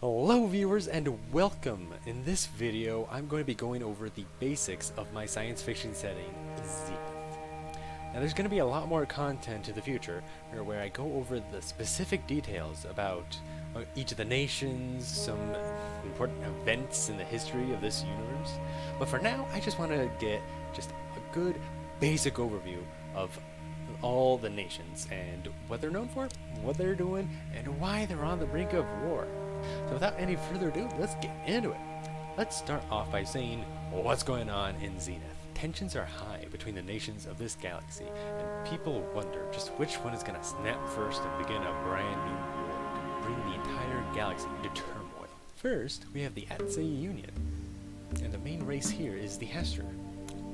Hello viewers and welcome! In this video I'm going to be going over the basics of my science fiction setting, Zenith. Now there's going to be a lot more content in the future where I go over the specific details about each of the nations, some important events in the history of this universe. But for now I just want to get just a good basic overview of all the nations and what they're known for, what they're doing, and why they're on the brink of war. So without any further ado, let's get into it. Let's start off by saying what's going on in Zenith. Tensions are high between the nations of this galaxy, and people wonder just which one is going to snap first and begin a brand new war to bring the entire galaxy into turmoil. First, we have the X-plorers Union, and the main race here is the Astra.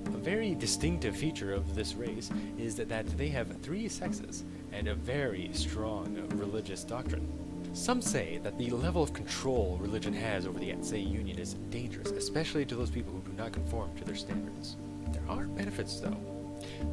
A very distinctive feature of this race is that they have 3 sexes and a very strong religious doctrine. Some say that the level of control religion has over the X-plorers Union is dangerous, especially to those people who do not conform to their standards. There are benefits though.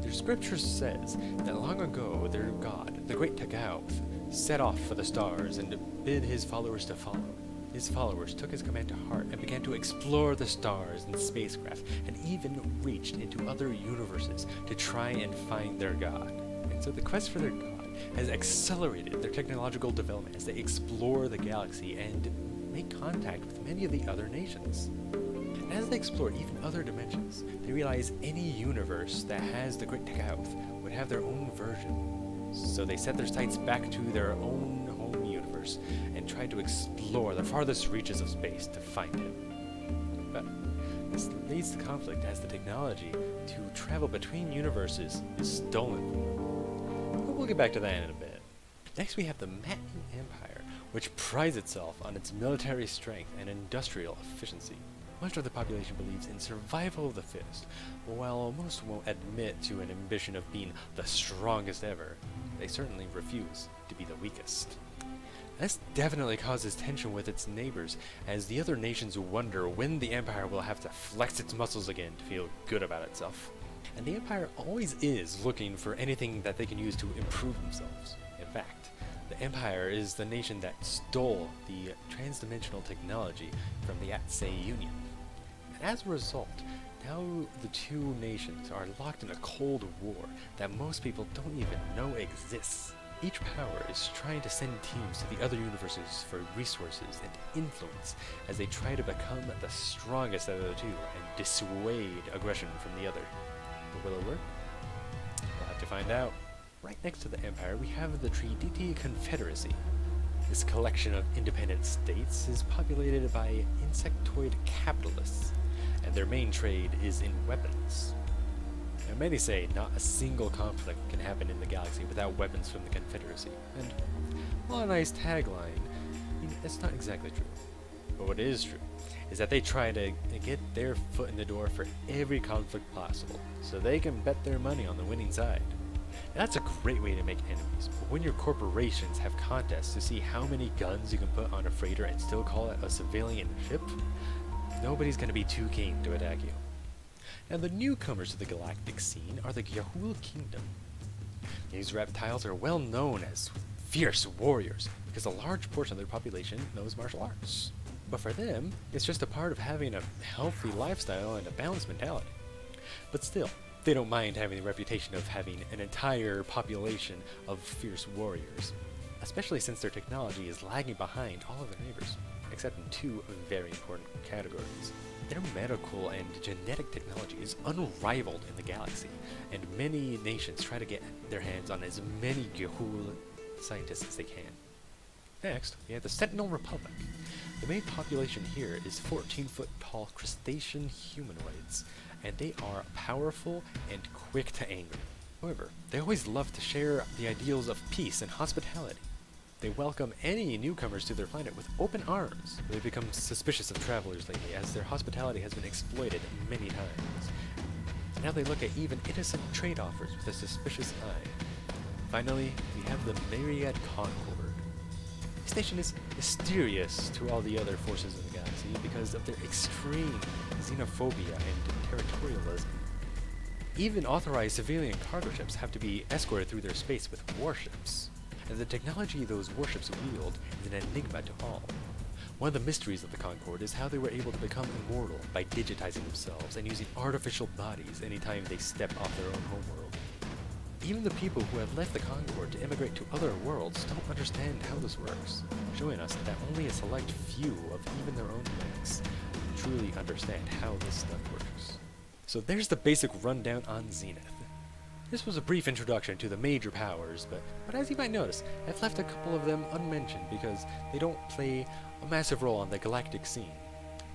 Their scripture says that long ago their god, the great Tagauth, set off for the stars and bid his followers to follow. His followers took his command to heart and began to explore the stars and spacecraft, and even reached into other universes to try and find their god. And so the quest for their god has accelerated their technological development as they explore the galaxy and make contact with many of the other nations. And as they explore even other dimensions, they realize any universe that has the Great Tagauth would have their own version. So they set their sights back to their own home universe and try to explore the farthest reaches of space to find him. But this leads to conflict as the technology to travel between universes is stolen. We'll get back to that in a bit. Next we have the MacLeod Empire, which prides itself on its military strength and industrial efficiency. Much of the population believes in survival of the fittest, while most won't admit to an ambition of being the strongest ever. They certainly refuse to be the weakest. This definitely causes tension with its neighbors, as the other nations wonder when the Empire will have to flex its muscles again to feel good about itself. And the Empire always is looking for anything that they can use to improve themselves. In fact, the Empire is the nation that stole the transdimensional technology from the X-plorers Union. And as a result, now the two nations are locked in a cold war that most people don't even know exists. Each power is trying to send teams to the other universes for resources and influence as they try to become the strongest out of the two and dissuade aggression from the other. But will it work? We'll have to find out. Right next to the Empire, we have the Tridenti Confederacy. This collection of independent states is populated by insectoid capitalists, and their main trade is in weapons. Now, many say not a single conflict can happen in the galaxy without weapons from the Confederacy, and while a nice tagline, it's not exactly true. But what is true is that they try to get their foot in the door for every conflict possible, so they can bet their money on the winning side. Now, that's a great way to make enemies, but when your corporations have contests to see how many guns you can put on a freighter and still call it a civilian ship, nobody's going to be too keen to attack you. Now, the newcomers to the galactic scene are the Yahul Kingdom. These reptiles are well known as fierce warriors because a large portion of their population knows martial arts. But for them, it's just a part of having a healthy lifestyle and a balanced mentality. But still, they don't mind having the reputation of having an entire population of fierce warriors, especially since their technology is lagging behind all of their neighbors, except in 2 very important categories. Their medical and genetic technology is unrivaled in the galaxy, and many nations try to get their hands on as many Yahul scientists as they can. Next, we have the Sentinel Republic. The main population here is 14-foot tall crustacean humanoids, and they are powerful and quick to anger. However, they always love to share the ideals of peace and hospitality. They welcome any newcomers to their planet with open arms. They've become suspicious of travelers lately, as their hospitality has been exploited many times. Now they look at even innocent trade offers with a suspicious eye. Finally, we have the MacLeod Concord. This nation is mysterious to all the other forces of the galaxy because of their extreme xenophobia and territorialism. Even authorized civilian cargo ships have to be escorted through their space with warships, and the technology those warships wield is an enigma to all. One of the mysteries of the Concord is how they were able to become immortal by digitizing themselves and using artificial bodies anytime they step off their own homeworld. Even the people who have left the Concord to immigrate to other worlds don't understand how this works, showing us that only a select few of even their own planets truly understand how this stuff works. So there's the basic rundown on Zenith. This was a brief introduction to the major powers, but as you might notice, I've left a couple of them unmentioned because they don't play a massive role on the galactic scene.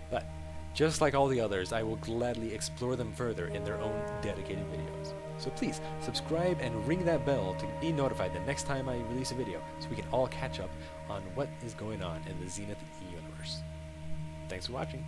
But, just like all the others, I will gladly explore them further in their own dedicated videos. So please, subscribe and ring that bell to be notified the next time I release a video, so we can all catch up on what is going on in the Zenith universe. Thanks for watching.